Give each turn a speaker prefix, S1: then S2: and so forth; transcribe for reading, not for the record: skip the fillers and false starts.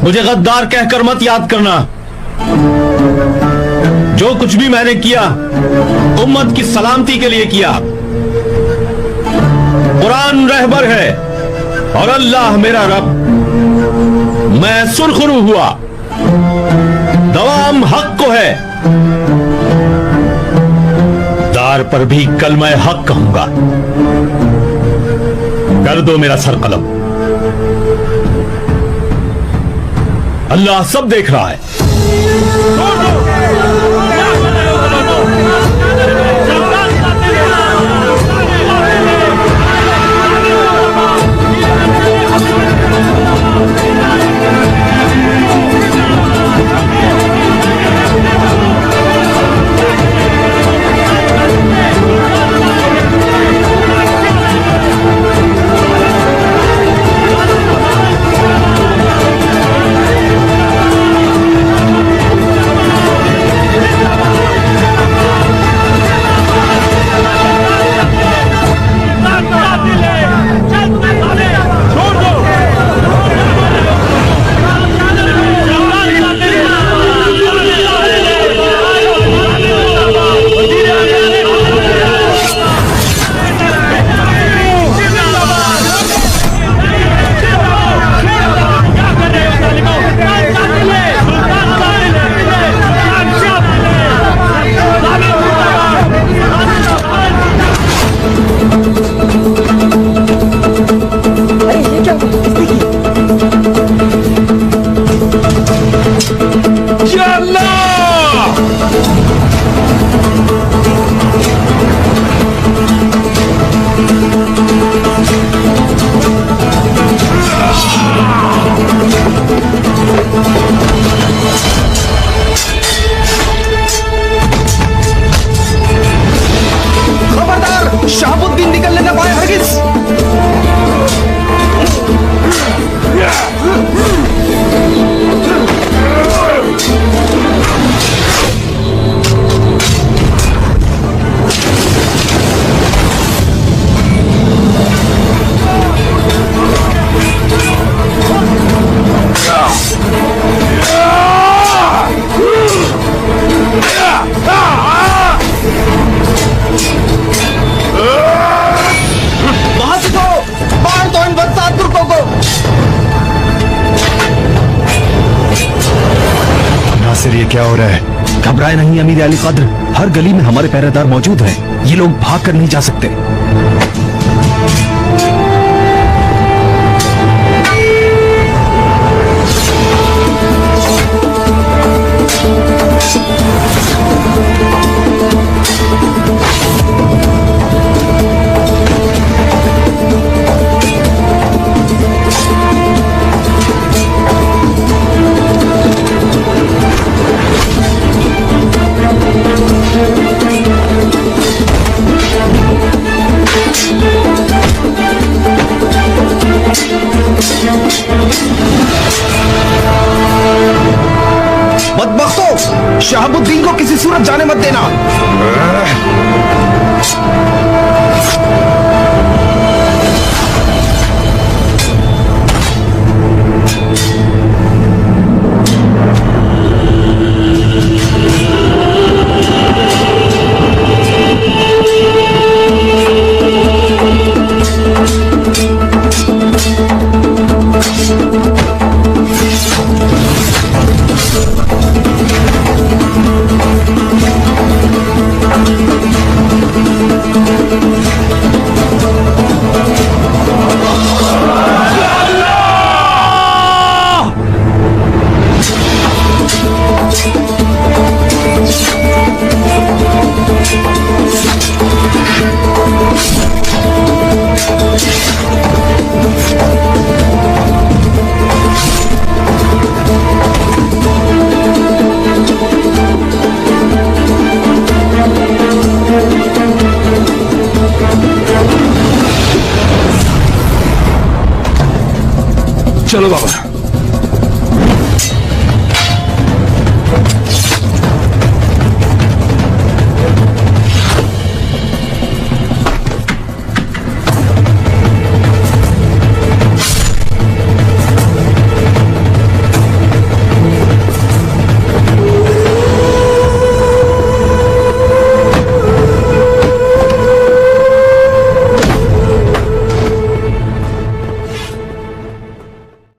S1: मुझे गद्दार कहकर मत याद करना। जो कुछ भी मैंने किया उम्मत की सलामती के लिए किया। कुरान रहबर है और अल्लाह मेरा रब। मैं सुरखरू हुआ, दवाम हक को है। दार पर भी कल मैं हक कहूंगा। कर दो मेरा सर कलम। अल्लाह सब देख रहा है।
S2: शहाबुद्दीन निकलने न पाए हरगिज।
S3: नासिर, ये क्या हो रहा है? घबराए नहीं अमीर अली कद्र। हर गली में हमारे पहरेदार मौजूद हैं। ये लोग भाग कर नहीं जा सकते।
S2: बदबख्तों, शहाबुद्दीन को किसी सूरत जाने मत देना।
S3: चलो बाबा।